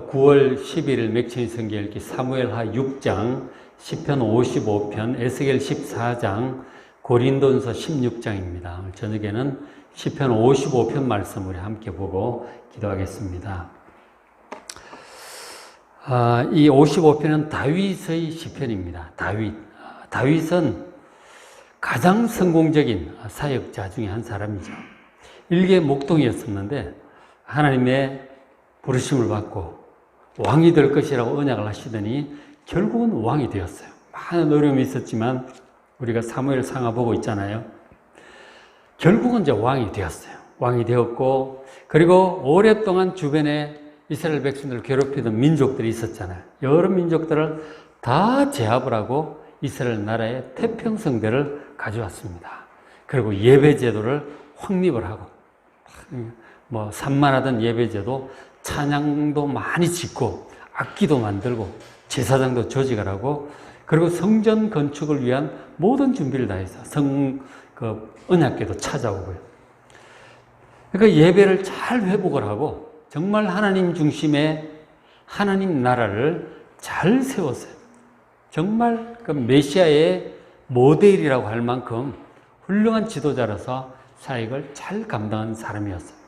9월 11일 맥주인 성경 읽기 사무엘하 6장, 시편 55편, 에스겔 14장, 고린도전서 16장입니다. 오늘 저녁에는 시편 55편 말씀을 함께 보고 기도하겠습니다. 이 55편은 다윗의 시편입니다. 다윗은 가장 성공적인 사역자 중에 한 사람이죠. 일개 목동이었었는데 하나님의 부르심을 받고 왕이 될 것이라고 언약을 하시더니 결국은 왕이 되었어요. 많은 어려움이 있었지만 우리가 사무엘 상하 보고 있잖아요. 결국은 이제 왕이 되었어요. 왕이 되었고, 그리고 오랫동안 주변에 이스라엘 백성들을 괴롭히던 민족들이 있었잖아요. 여러 민족들을 다 제압을 하고 이스라엘 나라의 태평성대를 가져왔습니다. 그리고 예배제도를 확립을 하고, 산만하던 예배제도, 찬양도 많이 짓고, 악기도 만들고, 제사장도 조직을 하고, 그리고 성전 건축을 위한 모든 준비를 다 해서 언약궤도 찾아오고요. 그러니까 예배를 잘 회복을 하고, 정말 하나님 중심의 하나님 나라를 잘 세웠어요. 정말 그 메시아의 모델이라고 할 만큼 훌륭한 지도자로서 사역을 잘 감당한 사람이었어요.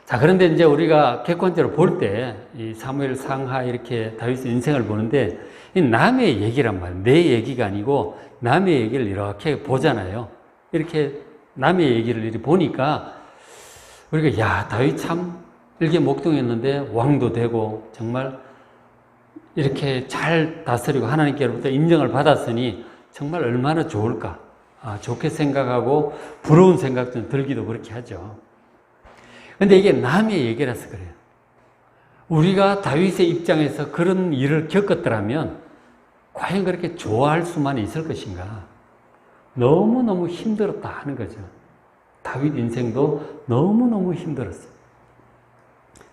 자, 그런데 이제 우리가 객관적으로 볼 때, 이 사무엘 상하 이렇게 다윗의 인생을 보는데, 이 남의 얘기란 말이에요. 내 얘기가 아니고 남의 얘기를 이렇게 보잖아요. 이렇게 남의 얘기를 이렇게 보니까, 우리가, 야, 다윗 참 일개 목동이었는데 왕도 되고, 정말 이렇게 잘 다스리고 하나님께로부터 인정을 받았으니 정말 얼마나 좋을까. 좋게 생각하고 부러운 생각 좀 들기도 그렇게 하죠. 근데 이게 남의 얘기라서 그래요. 우리가 다윗의 입장에서 그런 일을 겪었더라면 과연 그렇게 좋아할 수만 있을 것인가? 너무너무 힘들었다 하는 거죠. 다윗 인생도 너무너무 힘들었어요.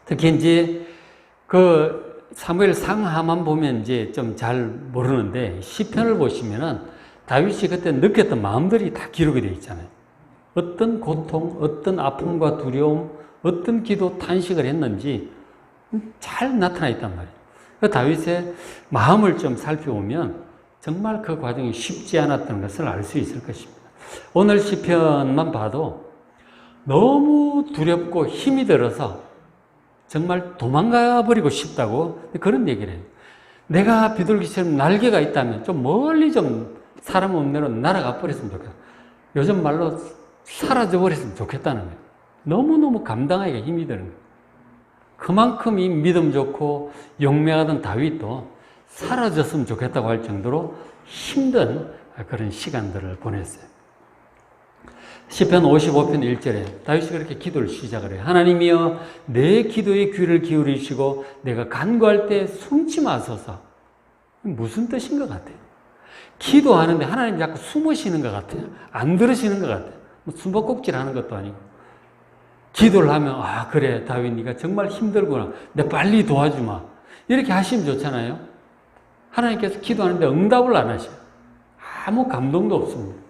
특히 이제 사무엘 상하만 보면 이제 좀 잘 모르는데, 시편을 보시면은 다윗이 그때 느꼈던 마음들이 다 기록이 되어 있잖아요. 어떤 고통, 어떤 아픔과 두려움, 어떤 기도, 탄식을 했는지 잘 나타나 있단 말이에요. 그 다윗의 마음을 좀 살펴보면 정말 그 과정이 쉽지 않았던 것을 알 수 있을 것입니다. 오늘 시편만 봐도 너무 두렵고 힘이 들어서 정말 도망가 버리고 싶다고 그런 얘기를 해요. 내가 비둘기처럼 날개가 있다면 좀 멀리 좀 사람 없는 데로 날아가 버렸으면 좋겠다. 요즘 말로 사라져 버렸으면 좋겠다는 거예요. 너무너무 감당하기가 힘이 드는 거예요. 그만큼 이 믿음 좋고 용맹하던 다윗도 사라졌으면 좋겠다고 할 정도로 힘든 그런 시간들을 보냈어요. 시편 55편 1절에 다윗이 그렇게 기도를 시작을 해요. 하나님이여, 내 기도에 귀를 기울이시고 내가 간구할 때 숨지 마소서. 무슨 뜻인 것 같아요? 기도하는데 하나님 자꾸 숨으시는 것 같아요. 안 들으시는 것 같아요. 숨바꼭질 하는 것도 아니고. 기도를 하면, 그래, 다윗 네가 정말 힘들구나. 내 빨리 도와주마. 이렇게 하시면 좋잖아요. 하나님께서 기도하는데 응답을 안 하셔요. 아무 감동도 없습니다.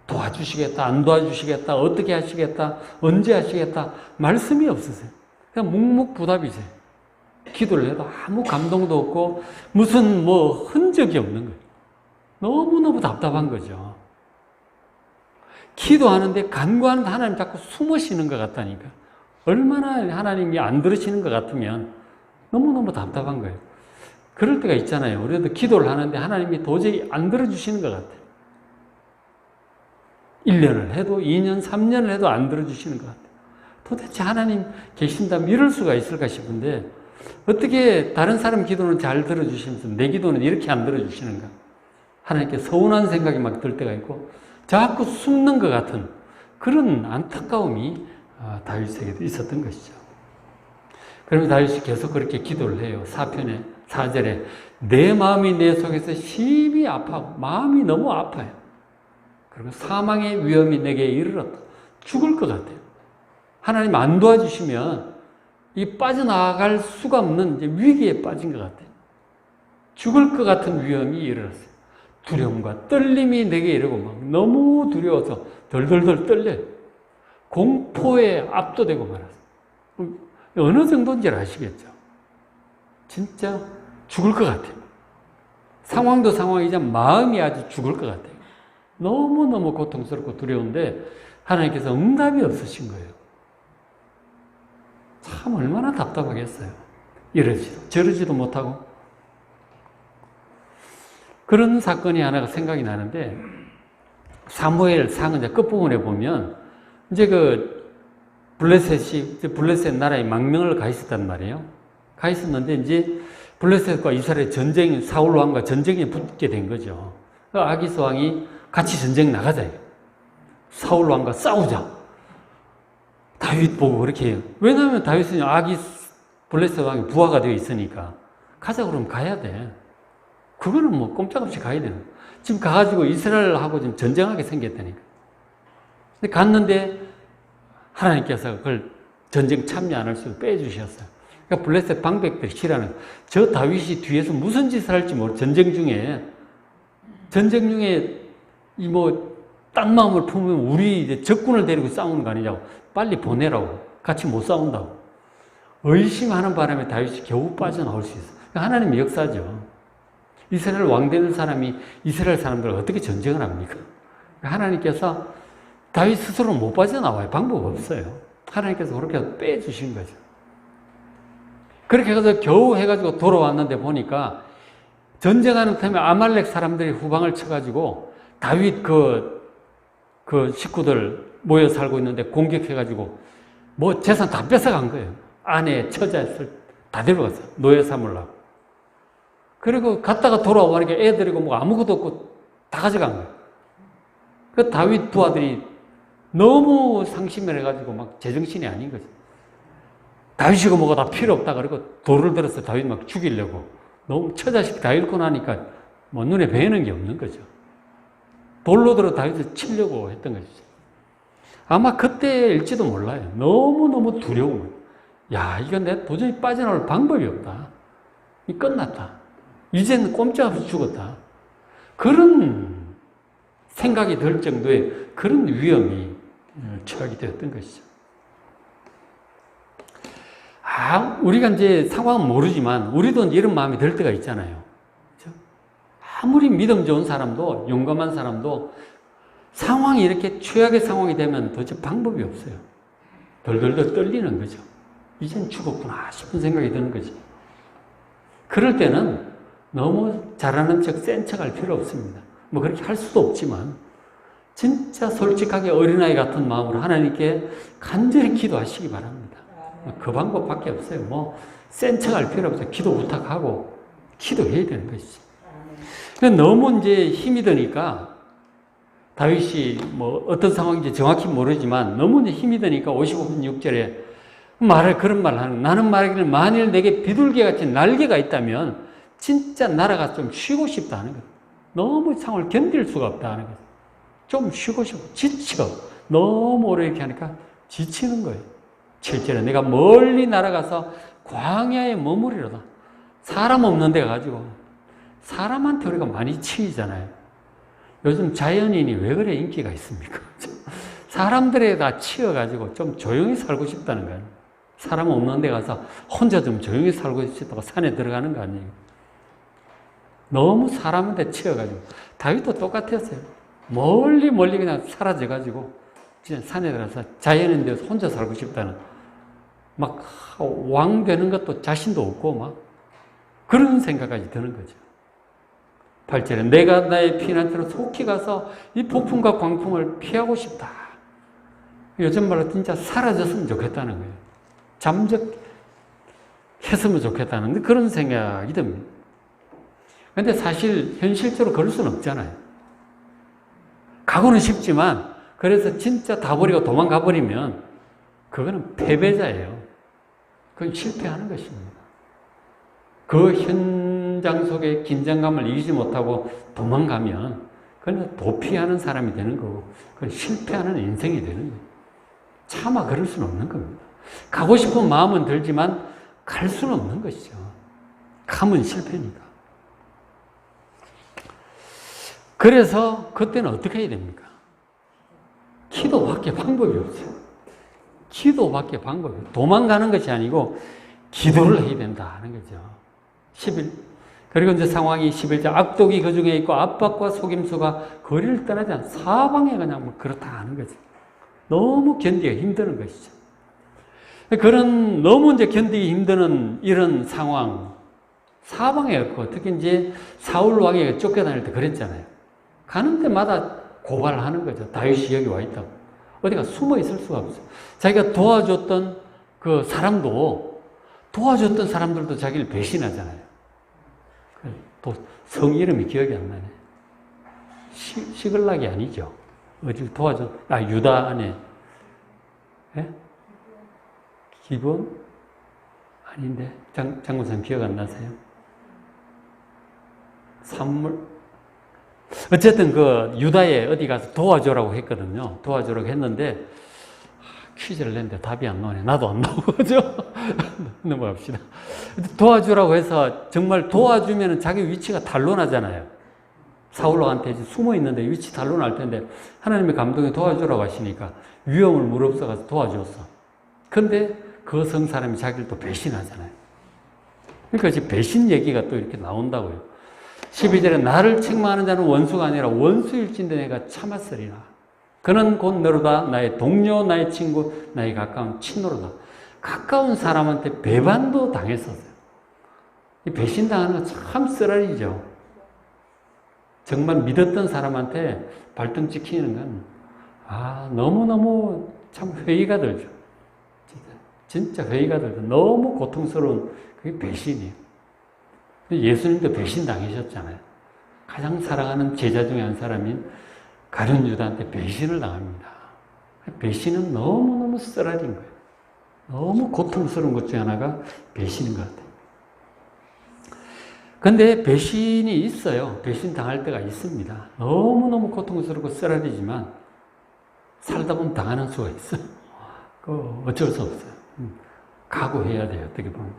도와주시겠다, 안 도와주시겠다, 어떻게 하시겠다, 언제 하시겠다, 말씀이 없으세요. 그냥 묵묵부답이세요. 기도를 해도 아무 감동도 없고 무슨 흔적이 없는 거예요. 너무너무 답답한 거죠. 기도하는데 간구하는데 하나님 자꾸 숨으시는 것 같다니까. 얼마나 하나님이 안 들으시는 것 같으면 너무너무 답답한 거예요. 그럴 때가 있잖아요. 우리도 기도를 하는데 하나님이 도저히 안 들어주시는 것 같아요. 1년을 해도 2년, 3년을 해도 안 들어주시는 것 같아요. 도대체 하나님 계신다면 이럴 수가 있을까 싶은데 어떻게 다른 사람 기도는 잘 들어주시면서 내 기도는 이렇게 안 들어주시는가? 하나님께 서운한 생각이 막 들 때가 있고 자꾸 숨는 것 같은 그런 안타까움이 다윗에게도 있었던 것이죠. 그러면 다윗이 계속 그렇게 기도를 해요. 4절에 내 마음이 내 속에서 심히 아파하고 마음이 너무 아파요. 그리고 사망의 위험이 내게 이르렀다. 죽을 것 같아요. 하나님 안 도와주시면 이 빠져나갈 수가 없는 이제 위기에 빠진 것 같아요. 죽을 것 같은 위험이 이르렀어요. 두려움과 떨림이 내게 이르고 막 너무 두려워서 덜덜덜 떨려요. 공포에 압도되고 말았어요. 어느 정도인지를 아시겠죠? 진짜 죽을 것 같아요. 상황도 상황이지만 마음이 아주 죽을 것 같아요. 너무너무 고통스럽고 두려운데 하나님께서 응답이 없으신 거예요. 참 얼마나 답답하겠어요. 이러지도 저러지도 못하고. 그런 사건이 하나가 생각이 나는데 사무엘 상 이제 끝부분에 보면 이제 그 블레셋 나라에 망명을 가 있었단 말이에요. 가 있었는데 이제 블레셋과 이스라엘 전쟁, 사울 왕과 전쟁에 붙게 된 거죠. 아기스 왕이 같이 전쟁 나가자. 사울 왕과 싸우자. 다윗 보고 그렇게 해요. 왜냐하면 다윗은 블레셋 왕이 부하가 되어 있으니까 가자 그러면 가야 돼. 그거는 뭐 꼼짝없이 가야 되는 거예요. 지금 가가지고 이스라엘하고 지금 전쟁하게 생겼다니까. 근데 갔는데 하나님께서 그걸 전쟁 참여 안 할 수 빼주셨어요. 그러니까 블레셋 방백들이 싫어하는 거예요. 저 다윗이 뒤에서 무슨 짓을 할지 모르. 전쟁 중에 이 뭐 딴 마음을 품으면 우리 이제 적군을 데리고 싸우는 거 아니냐고. 빨리 보내라고. 같이 못 싸운다고. 의심하는 바람에 다윗이 겨우 빠져나올 수 있어요. 그러니까 하나님의 역사죠. 이스라엘 왕 되는 사람이 이스라엘 사람들을 어떻게 전쟁을 합니까? 하나님께서 다윗 스스로 못 빠져나와요. 방법 없어요. 하나님께서 그렇게 빼주신 거죠. 그렇게 해서 겨우 해가지고 돌아왔는데 보니까 전쟁하는 틈에 아말렉 사람들이 후방을 쳐가지고 다윗 그 식구들 모여 살고 있는데 공격해가지고 뭐 재산 다 뺏어간 거예요. 아내, 처자들 다 데려갔어요. 노예 삼으려고. 그리고 갔다가 돌아오니까 애들이고 뭐 아무것도 없고 다 가져간 거예요. 그 다윗 부하들이 너무 상심을 해가지고 막 제정신이 아닌 거죠. 다윗이고 뭐가 다 필요 없다 그러고 돌을 들어서 다윗 막 죽이려고. 너무 처자식 다 잃고 나니까 뭐 눈에 뵈는 게 없는 거죠. 돌로 들어 다윗을 치려고 했던 것이죠. 아마 그때일지도 몰라요. 너무너무 두려운 거예요. 야, 이건 내가 도저히 빠져나올 방법이 없다. 끝났다. 이제는 꼼짝없이 죽었다. 그런 생각이 들 정도의 그런 위험이 처하게 되었던 것이죠. 우리가 이제 상황은 모르지만 우리도 이제 이런 마음이 들 때가 있잖아요. 그렇죠? 아무리 믿음 좋은 사람도, 용감한 사람도 상황이 이렇게 최악의 상황이 되면 도대체 방법이 없어요. 덜덜덜 떨리는 거죠. 이젠 죽었구나 싶은 생각이 드는 거지. 그럴 때는 너무 잘하는 척, 센 척 할 필요 없습니다. 뭐 그렇게 할 수도 없지만 진짜 솔직하게 어린아이 같은 마음으로 하나님께 간절히 기도하시기 바랍니다. 그 방법밖에 없어요. 뭐 센 척 할 필요 없어요. 기도 부탁하고 기도해야 되는 것이지. 너무 이제 힘이 드니까 다윗이 뭐 어떤 상황인지 정확히 모르지만 너무 이제 힘이 드니까 55분 6절에 그런 말을 하는 거예요. 나는 말하기를 만일 내게 비둘기같이 날개가 있다면 진짜 날아가 좀 쉬고 싶다 하는 거예요. 너무 상황을 견딜 수가 없다 하는 거예요. 좀 쉬고 싶어. 지쳐. 너무 오래 이렇게 하니까 지치는 거예요. 7절에 내가 멀리 날아가서 광야에 머무리로다. 사람 없는 데 가지고. 사람한테 우리가 많이 치이잖아요. 요즘 자연인이 왜 그래 인기가 있습니까? 사람들에 다 치여가지고 좀 조용히 살고 싶다는 거예요. 사람 없는 데 가서 혼자 좀 조용히 살고 싶다고 산에 들어가는 거 아니에요. 너무 사람한테 치여가지고. 다윗도 똑같았어요. 멀리 그냥 사라져가지고 진짜 산에 들어가서 자연인 데서 혼자 살고 싶다는, 막 왕 되는 것도 자신도 없고 막 그런 생각까지 드는 거죠. 8절에 내가 나의 피난처로 속히 가서 이 폭풍과 광풍을 피하고 싶다. 요즘 말로 진짜 사라졌으면 좋겠다는 거예요. 잠적했으면 좋겠다는 그런 생각이 듭니다. 그런데 사실 현실적으로 그럴 수는 없잖아요. 가고는 싶지만 그래서 진짜 다 버리고 도망가 버리면 그거는 패배자예요. 그건 실패하는 것입니다. 그 현장 속의 긴장감을 이기지 못하고 도망가면 그건 도피하는 사람이 되는 거고 그건 실패하는 인생이 되는 거예요. 차마 그럴 수는 없는 겁니다. 가고 싶은 마음은 들지만 갈 수는 없는 것이죠. 가면 실패니까. 그래서 그때는 어떻게 해야 됩니까? 기도밖에 방법이 없어요. 기도밖에 방법이 없어요. 도망가는 것이 아니고 기도를 해야 된다 하는 거죠. 11. 그리고 이제 상황이 11절 악독이 그 중에 있고 압박과 속임수가 거리를 떠나지 않아 사방에 그냥 뭐 그렇다 하는 거죠. 너무 견디기가 힘드는 것이죠. 그런 너무 이제 견디기 힘드는 이런 상황 사방에 없고 특히 이제 사울 왕에게 쫓겨다닐 때 그랬잖아요. 가는 데마다 고발하는 거죠. 다윗이 여기 와 있다고. 어디가 숨어 있을 수가 없어요. 자기가 도와줬던 그 사람도 도와줬던 사람들도 자기를 배신하잖아요. 또 성 이름이 기억이 안 나네. 시글락이 아니죠. 어딜 도와줘? 유다 안에. 예? 기본? 아닌데. 장군님 기억 안 나세요? 산물? 어쨌든 그 유다에 어디 가서 도와줘라고 했거든요. 도와줘라고 했는데 퀴즈를 냈는데 답이 안 나오네. 나도 안 나오죠. 넘어갑시다. 도와주라고 해서 정말 도와주면 자기 위치가 탄로나잖아요. 사울왕한테 숨어 있는데 위치 탄로날 텐데 하나님의 감동에 도와주라고 하시니까 위험을 무릅써가서 도와줬어. 그런데 그 성 사람이 자기를 또 배신하잖아요. 그러니까 지금 배신 얘기가 또 이렇게 나온다고요. 12절에 나를 책망하는 자는 원수가 아니라 원수일진데 내가 참았으리라. 그는 곧 너로다 나의 동료 나의 친구 나의 가까운 친노로다. 가까운 사람한테 배반도 당했었어요. 이 배신당하는 건 참 쓰라리죠. 정말 믿었던 사람한테 발등 찍히는 건 너무너무 참 회의가 들죠. 진짜 회의가 들죠. 너무 고통스러운 그게 배신이에요. 예수님도 배신 당하셨잖아요. 가장 사랑하는 제자 중에 한 사람인 가룟 유다한테 배신을 당합니다. 배신은 너무너무 쓰라린 거예요. 너무 고통스러운 것 중에 하나가 배신인 것 같아요. 근데 배신이 있어요. 배신 당할 때가 있습니다. 너무너무 고통스럽고 쓰라리지만 살다 보면 당하는 수가 있어요. 어쩔 수 없어요. 각오해야 돼요. 어떻게 보면.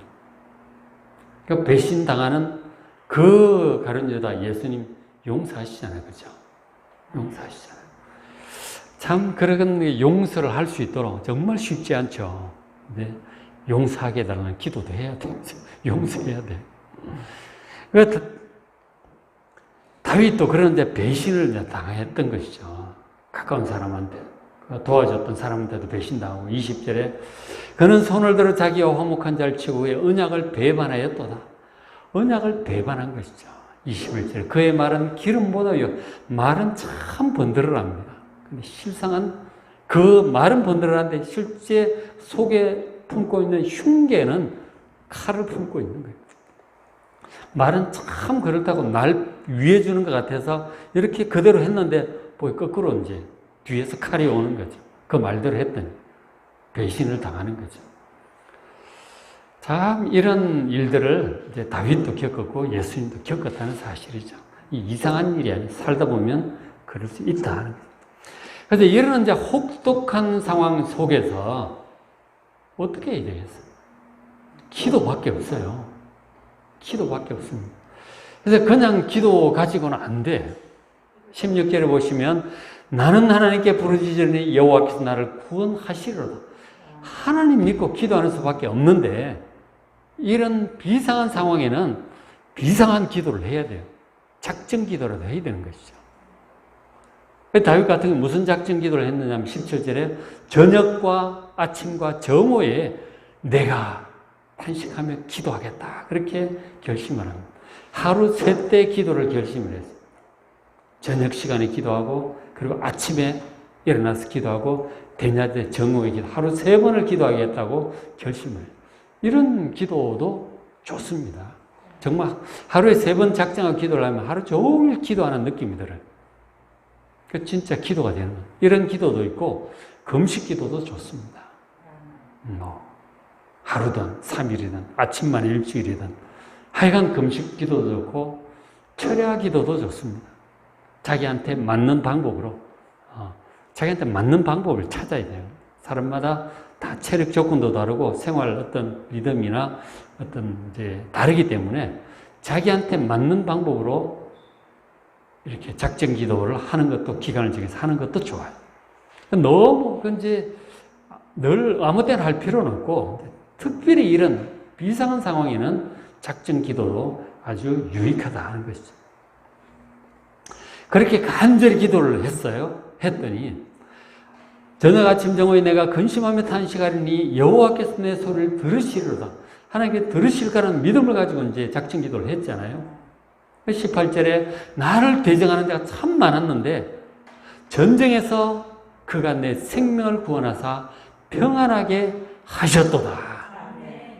그러니까 배신 당하는 그 가룟 유다 예수님 용서하시잖아요. 그죠? 용서하시잖아요. 참 그런 용서를 할 수 있도록 정말 쉽지 않죠. 근데 용서하게 해달라는 기도도 해야 돼요. 용서해야 돼요. 다윗도 그런데 배신을 당했던 것이죠. 가까운 사람한테. 도와줬던 사람한테도 배신당하고 20절에 그는 손을 들어 자기와 화목한 자를 치고 그의 언약을 배반하였도다. 언약을 배반한 것이죠. 21절에 그의 말은 기름보다요. 말은 참 번들어랍니다. 근데 실상은 그 말은 번들어한데 실제 속에 품고 있는 흉계는 칼을 품고 있는 거예요. 말은 참 그렇다고 날 위해 주는 것 같아서 이렇게 그대로 했는데 거꾸로 이제 뒤에서 칼이 오는 거죠. 그 말대로 했더니 배신을 당하는 거죠. 참 이런 일들을 이제 다윗도 겪었고 예수님도 겪었다는 사실이죠. 이 이상한 일이 아니에요. 살다 보면 그럴 수 있다 하는 거죠. 그래서 이런 이제 혹독한 상황 속에서 어떻게 해야 되겠어요? 기도밖에 없어요. 기도밖에 없습니다. 그래서 그냥 기도 가지고는 안 돼. 16절에 보시면 나는 하나님께 부르짖으니 여호와께서 나를 구원하시리로다. 하나님 믿고 기도하는 수밖에 없는데 이런 비상한 상황에는 비상한 기도를 해야 돼요. 작정 기도라도 해야 되는 것이죠. 다윗 같은 경우 무슨 작정 기도를 했느냐 하면 17절에 저녁과 아침과 정오에 내가 탄식하며 기도하겠다. 그렇게 결심을 합니다. 하루 세 때 기도를 결심을 했어요. 저녁 시간에 기도하고 그리고 아침에 일어나서 기도하고 대낮에 정오에 기도 하루 3번을 기도하겠다고 결심을 해요. 이런 기도도 좋습니다. 정말 하루에 3번 작정하고 기도를 하면 하루 종일 기도하는 느낌이 들어요. 그 진짜 기도가 되는 거예요. 이런 기도도 있고 금식 기도도 좋습니다. 하루든 3일이든 아침만 일주일이든 하여간 금식 기도도 좋고 철야 기도도 좋습니다. 자기한테 맞는 방법으로 자기한테 맞는 방법을 찾아야 돼요. 사람마다 다 체력 조건도 다르고 생활 어떤 리듬이나 어떤 이제 다르기 때문에 자기한테 맞는 방법으로 이렇게 작정 기도를 하는 것도 기간을 정해서 하는 것도 좋아요. 너무 이제 늘 아무 때나 할 필요는 없고 특별히 이런 비상한 상황에는 작정 기도도 아주 유익하다 하는 것이죠. 그렇게 간절히 기도를 했더니 저녁 아침 정오에 내가 근심하며 탄식하리니 여호와께서 내 소리를 들으시리로다. 하나님께 들으실까라는 믿음을 가지고 이제 작정 기도를 했잖아요. 18절에 나를 대적하는 자가 참 많았는데 전쟁에서 그가 내 생명을 구원하사 평안하게 하셨도다.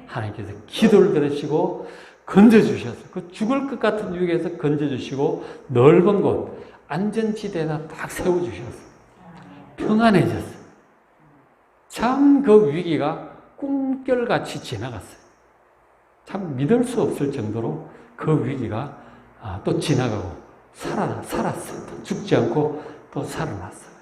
하나님께서 기도를 들으시고 건져주셨어요. 그 죽을 것 같은 위기에서 건져주시고 넓은 곳, 안전지대에다 딱 세워주셨어요. 평안해졌어요. 참 그 위기가 꿈결같이 지나갔어요. 참 믿을 수 없을 정도로 그 위기가 또 지나가고 살았어요. 또 죽지 않고 또 살아났어요.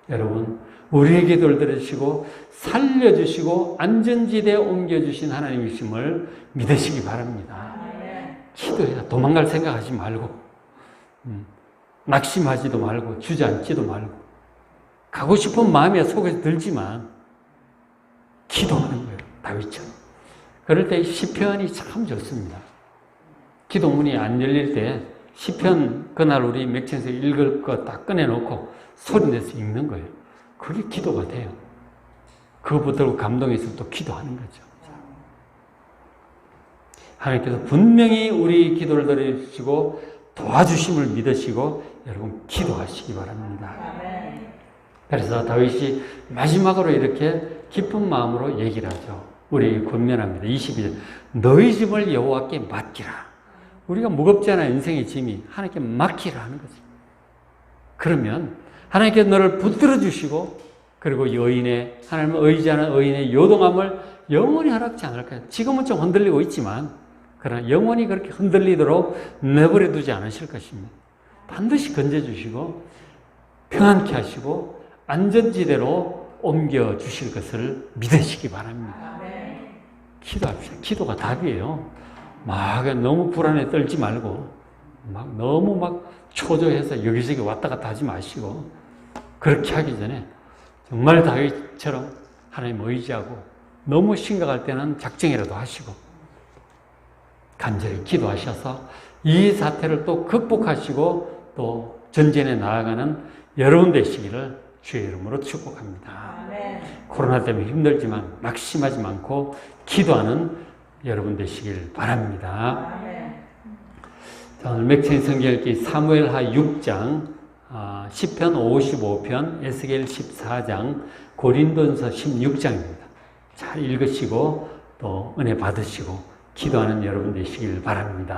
여러분, 우리의 기도를 들으시고 살려주시고 안전지대에 옮겨주신 하나님이심을 믿으시기 바랍니다. 기도해야 도망갈 생각하지 말고 낙심하지도 말고 주저앉지도 말고 가고 싶은 마음이 속에서 들지만 기도하는 거예요. 다윗처럼. 그럴 때 시편이 참 좋습니다. 기도문이 안 열릴 때 시편 그날 우리 맥천에서 읽을 거 딱 꺼내놓고 소리내서 읽는 거예요. 그게 기도가 돼요. 그거 붙들고 감동해서 또 기도하는 거죠. 하나님께서 분명히 우리 기도를 들으시고 도와주심을 믿으시고 여러분 기도하시기 바랍니다. 그래서 다윗이 마지막으로 이렇게 기쁜 마음으로 얘기를 하죠. 우리 권면합니다. 22절 너희 짐을 여호와께 맡기라. 우리가 무겁지 않아 인생의 짐이 하나님께 맡기라 하는 거죠. 그러면 하나님께서 너를 붙들어 주시고 그리고 하나님을 의지하는 의인의 요동함을 영원히 허락지 않을까요? 지금은 좀 흔들리고 있지만 그러나 영원히 그렇게 흔들리도록 내버려 두지 않으실 것입니다. 반드시 건져주시고 평안케 하시고 안전지대로 옮겨주실 것을 믿으시기 바랍니다. 기도합시다. 기도가 답이에요. 너무 불안에 떨지 말고 너무 초조해서 여기저기 왔다 갔다 하지 마시고 그렇게 하기 전에 정말 다윗처럼 하나님 의지하고 너무 심각할 때는 작정이라도 하시고 간절히 기도하셔서 이 사태를 또 극복하시고 또 전진해 나아가는 여러분 되시기를 주의 이름으로 축복합니다. 코로나 때문에 힘들지만 낙심하지 않고 기도하는 여러분 되시길 바랍니다. 자, 오늘 맥체인 성경 읽기 사무엘하 6장, 시편 55편, 에스겔 14장, 고린도전서 16장입니다. 잘 읽으시고 또 은혜 받으시고 기도하는 여러분 되시길 바랍니다.